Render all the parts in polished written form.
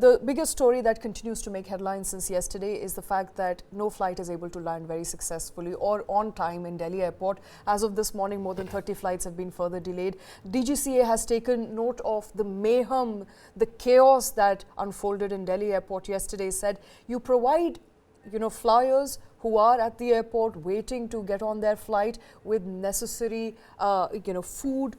The biggest story that continues to make headlines since yesterday is the fact that no flight is able to land very successfully or on time in Delhi airport. As of this morning, more than 30 flights have been further delayed. DGCA has taken note of the mayhem, the chaos that unfolded in Delhi airport yesterday. Said you provide flyers who are at the airport waiting to get on their flight with necessary food,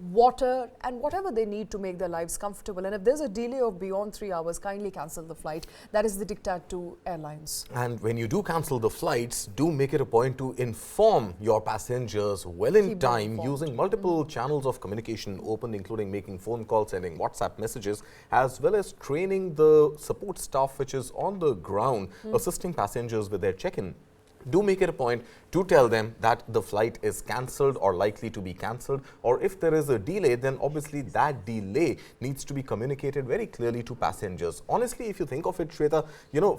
water and whatever they need to make their lives comfortable. And if there's a delay of beyond 3 hours, kindly cancel the flight. That is the diktat to airlines. And when you do cancel the flights, do make it a point to inform your passengers well in time using multiple channels of communication open, including making phone calls, sending WhatsApp messages, as well as training the support staff which is on the ground assisting passengers with their check-in. Do make it a point to tell them that the flight is cancelled or likely to be cancelled, or if there is a delay, then obviously that delay needs to be communicated very clearly to passengers. Honestly, if you think of it, Shweta,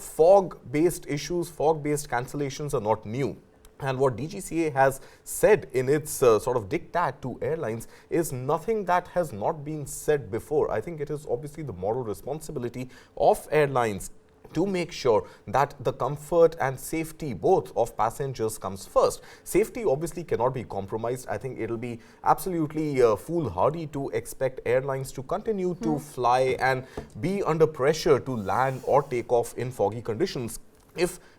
fog-based issues, fog-based cancellations are not new. And what DGCA has said in its sort of diktat to airlines is nothing that has not been said before. I think it is obviously the moral responsibility of airlines to make sure that the comfort and safety both of passengers comes first. Safety obviously cannot be compromised. I think it'll be absolutely foolhardy to expect airlines to continue to fly and be under pressure to land or take off in foggy conditions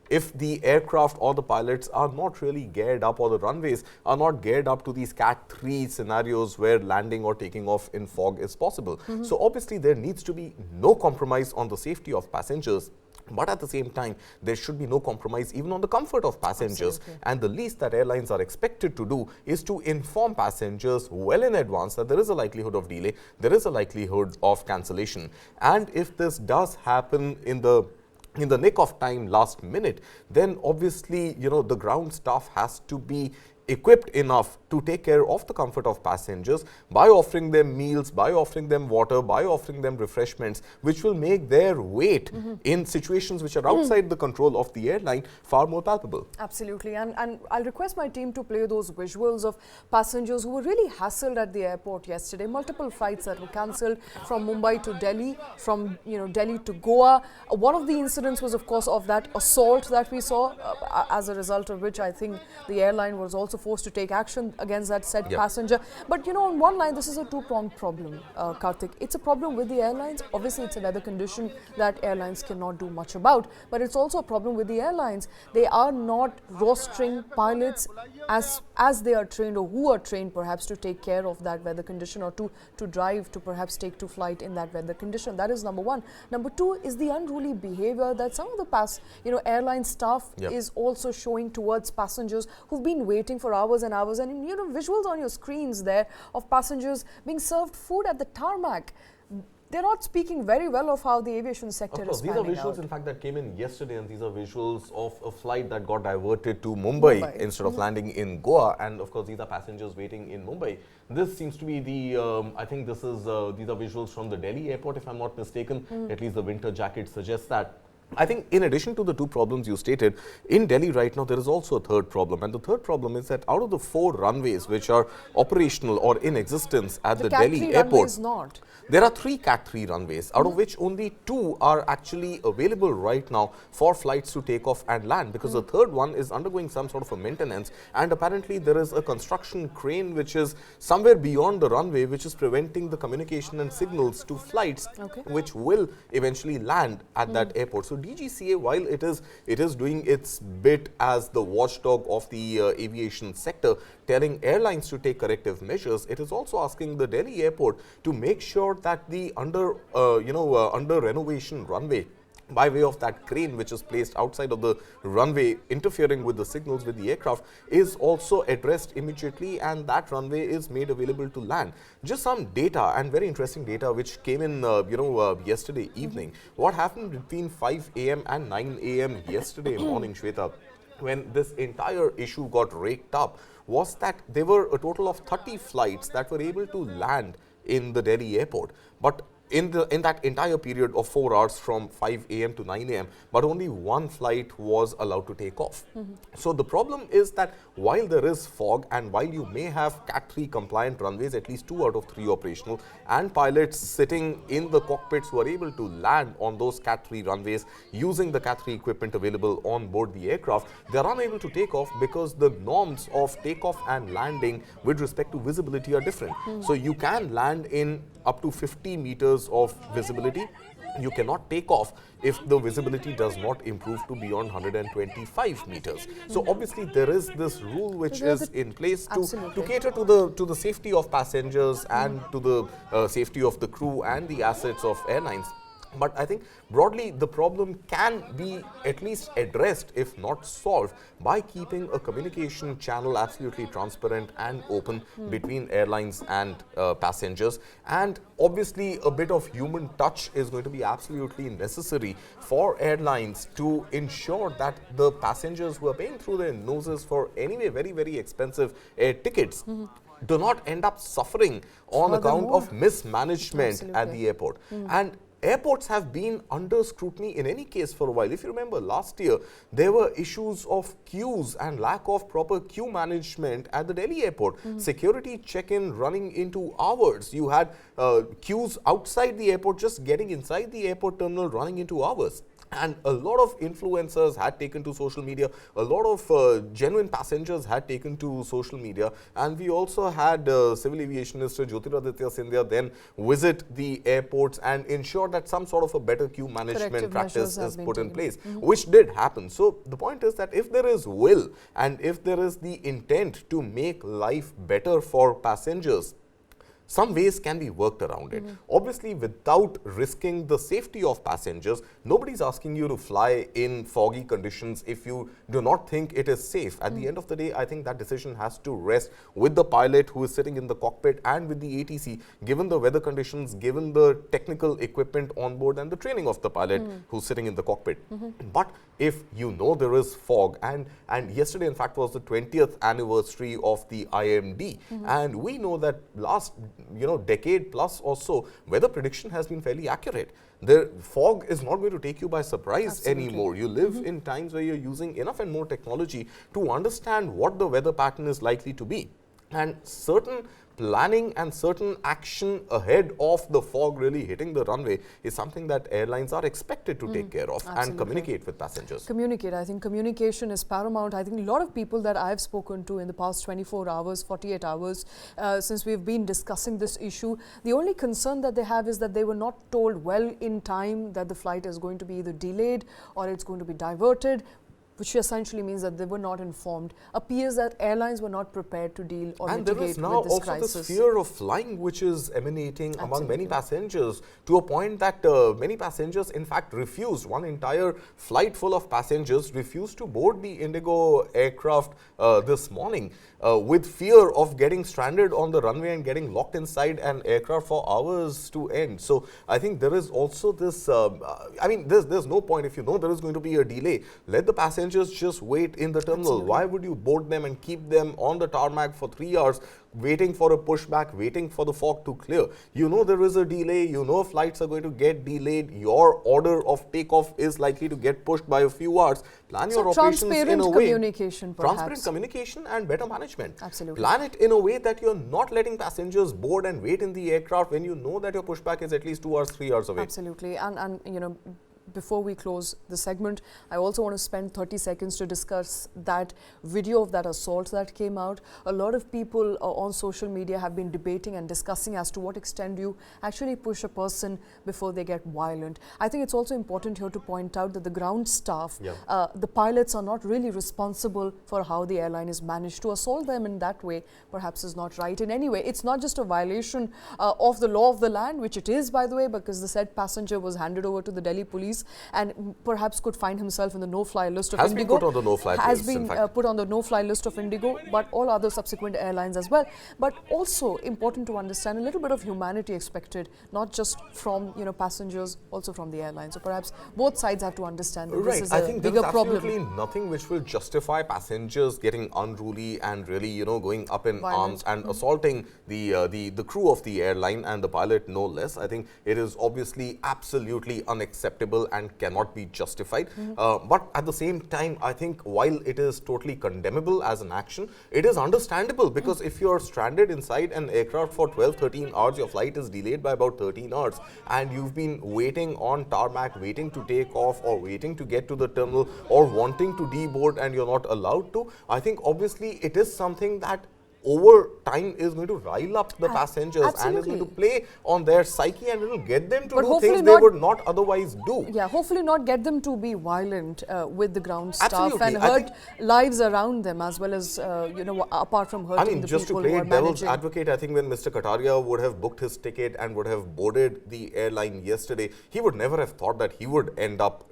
if the aircraft or the pilots are not really geared up, or the runways are not geared up to these Cat 3 scenarios where landing or taking off in fog is possible. So obviously there needs to be no compromise on the safety of passengers. But at the same time, there should be no compromise even on the comfort of passengers. Absolutely. And the least that airlines are expected to do is to inform passengers well in advance that there is a likelihood of delay, there is a likelihood of cancellation. And if this does happen in the nick of time, last minute, then obviously, the ground staff has to be equipped enough to take care of the comfort of passengers by offering them meals, by offering them water, by offering them refreshments, which will make their wait in situations which are outside the control of the airline far more palpable. Absolutely. And I'll request my team to play those visuals of passengers who were really hassled at the airport yesterday. Multiple flights that were cancelled from Mumbai to Delhi, from Delhi to Goa. One of the incidents was, of course, of that assault that we saw, as a result of which I think the airline was also forced to take action against that said passenger. But on one line, this is a two-pronged problem, Kartik. It's a problem with the airlines. Obviously, it's a weather condition that airlines cannot do much about. But it's also a problem with the airlines. They are not rostering pilots as they are trained, or who are trained perhaps to take care of that weather condition, or to drive, to perhaps take to flight in that weather condition. That is number one. Number two is the unruly behavior that some of the airline staff is also showing towards passengers who've been waiting for hours and hours, and visuals on your screens there of passengers being served food at the tarmac. They're not speaking very well of how the aviation sector is panning out. These are visuals, in fact, that came in yesterday, and these are visuals of a flight that got diverted to Mumbai instead of landing in Goa. And of course, these are passengers waiting in Mumbai. This seems to be the, I think these are visuals from the Delhi airport, if I'm not mistaken. At least the winter jacket suggests that. I think in addition to the two problems you stated, in Delhi right now there is also a third problem, and the third problem is that out of the 4 runways which are operational or in existence at the Delhi airport, there are 3 Cat 3 runways, out of which only 2 are actually available right now for flights to take off and land, because the third one is undergoing some sort of a maintenance, and apparently there is a construction crane which is somewhere beyond the runway, which is preventing the communication and signals to flights which will eventually land at that airport. So DGCA, while it is doing its bit as the watchdog of the aviation sector, telling airlines to take corrective measures, it is also asking the Delhi airport to make sure that the under renovation runway, by way of that crane which is placed outside of the runway interfering with the signals with the aircraft, is also addressed immediately, and that runway is made available to land. Just some data, and very interesting data, which came in yesterday evening. What happened between 5 a.m. and 9 a.m. yesterday morning, Shweta, when this entire issue got raked up, was that there were a total of 30 flights that were able to land in the Delhi airport. But in that entire period of 4 hours from 5 a.m. to 9 a.m., but only one flight was allowed to take off. So the problem is that while there is fog and while you may have Cat 3 compliant runways, at least 2 out of 3 operational, and pilots sitting in the cockpits who are able to land on those Cat 3 runways using the Cat 3 equipment available on board the aircraft, they are unable to take off because the norms of takeoff and landing with respect to visibility are different. So you can land in up to 50 meters of visibility. You cannot take off if the visibility does not improve to beyond 125 meters. So obviously there is this rule which is in place to cater to the safety of passengers and to the safety of the crew and the assets of airlines. But I think broadly the problem can be at least addressed, if not solved, by keeping a communication channel absolutely transparent and open between airlines and passengers. And obviously a bit of human touch is going to be absolutely necessary for airlines to ensure that the passengers who are paying through their noses for anyway very, very expensive air tickets do not end up suffering on account of mismanagement at the airport. And airports have been under scrutiny in any case for a while. If you remember last year, there were issues of queues and lack of proper queue management at the Delhi airport. Security check-in running into hours. You had queues outside the airport, just getting inside the airport terminal running into hours. And a lot of influencers had taken to social media, a lot of genuine passengers had taken to social media, and we also had Civil Aviation Minister Jyotiraditya Scindia then visit the airports and ensure that some sort of a better queue management practice is put in place, which did happen. So the point is that if there is will and if there is the intent to make life better for passengers, some ways can be worked around it. Obviously, without risking the safety of passengers, nobody's asking you to fly in foggy conditions if you do not think it is safe. At the end of the day, I think that decision has to rest with the pilot who is sitting in the cockpit and with the ATC, given the weather conditions, given the technical equipment on board and the training of the pilot who's sitting in the cockpit. But if you know there is fog, and yesterday in fact was the 20th anniversary of the IMD, and we know that last decade plus or so, weather prediction has been fairly accurate. The fog is not going to take you by surprise anymore. You live in times where you're using enough and more technology to understand what the weather pattern is likely to be. And certain planning and certain action ahead of the fog really hitting the runway is something that airlines are expected to take care of and communicate with passengers. I think communication is paramount. I think a lot of people that I've spoken to in the past 24 hours, 48 hours, since we've been discussing this issue, the only concern that they have is that they were not told well in time that the flight is going to be either delayed or it's going to be diverted, which essentially means that they were not informed. Appears that airlines were not prepared to deal or mitigate with this crisis. And there is now also this fear of flying which is emanating among many passengers, to a point that many passengers in fact refused. One entire flight full of passengers refused to board the Indigo aircraft this morning with fear of getting stranded on the runway and getting locked inside an aircraft for hours to end. So I think there is also this, there's no point, if you know there is going to be a delay, let the passengers just wait in the terminal. Why would you board them and keep them on the tarmac for 3 hours waiting for a pushback, waiting for the fog to clear? You know there is a delay, you know flights are going to get delayed, your order of takeoff is likely to get pushed by a few hours. Plan your operations in a way. Transparent communication and better management. Plan it in a way that you're not letting passengers board and wait in the aircraft when you know that your pushback is at least 2 hours, 3 hours away. And before we close the segment, I also want to spend 30 seconds to discuss that video of that assault that came out. A lot of people on social media have been debating and discussing as to what extent you actually push a person before they get violent. I think it's also important here to point out that the ground staff, the pilots are not really responsible for how the airline is managed. To assault them in that way perhaps is not right in any way. It's not just a violation of the law of the land, which it is, by the way, because the said passenger was handed over to the Delhi police Airlines and perhaps could find himself in the no-fly list of Has Indigo. been put on the no-fly list, Has in been fact. put on the no-fly list of Indigo, but all other subsequent airlines as well. But also important to understand, a little bit of humanity expected, not just from passengers, also from the airlines. So perhaps both sides have to understand that this is I a think there bigger is problem. absolutely nothing which will justify passengers getting unruly and really, going up in arms and assaulting the crew of the airline and the pilot no less. I think it is obviously absolutely unacceptable and cannot be justified. But at the same time, I think while it is totally condemnable as an action, it is understandable, because if you're stranded inside an aircraft for 12-13 hours, your flight is delayed by about 13 hours, and you've been waiting on tarmac, waiting to take off or waiting to get to the terminal or wanting to deboard and you're not allowed to, I think obviously it is something that over time is going to rile up the passengers and is going to play on their psyche, and it will get them to do things they would not otherwise do. Yeah, hopefully not get them to be violent with the ground staff Absolutely. and hurt lives around them, as well as, apart from hurting the just people to who play are devil's managing. advocate, I think when Mr. Kataria would have booked his ticket and would have boarded the airline yesterday, he would never have thought that he would end up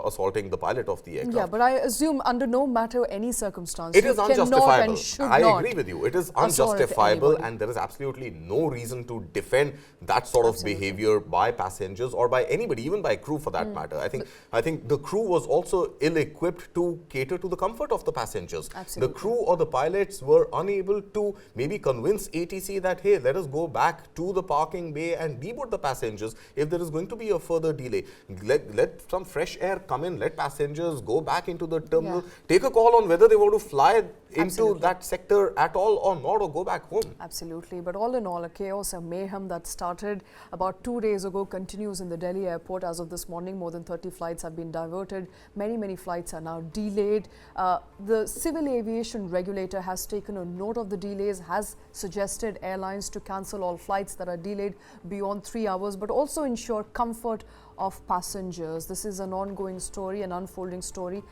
assaulting the pilot of the aircraft. Yeah, but I assume under no matter any circumstance, it is unjustifiable. I agree with you. It is unjustifiable, and there is absolutely no reason to defend that sort of behavior by passengers or by anybody, even by crew for that matter. I think the crew was also ill-equipped to cater to the comfort of the passengers. Absolutely. The crew or the pilots were unable to maybe convince ATC that, hey, let us go back to the parking bay and deboard the passengers if there is going to be a further delay. Let some fresh air come in, let passengers go back into the terminal, take a call on whether they want to fly into that sector at all or not, or go back home. Absolutely. But all in all, a chaos, a mayhem that started about 2 days ago continues in the Delhi airport. As of this morning, more than 30 flights have been diverted. Many flights are now delayed. The civil aviation regulator has taken a note of the delays, has suggested airlines to cancel all flights that are delayed beyond 3 hours, but also ensure comfort of passengers. This is an ongoing story, an unfolding story.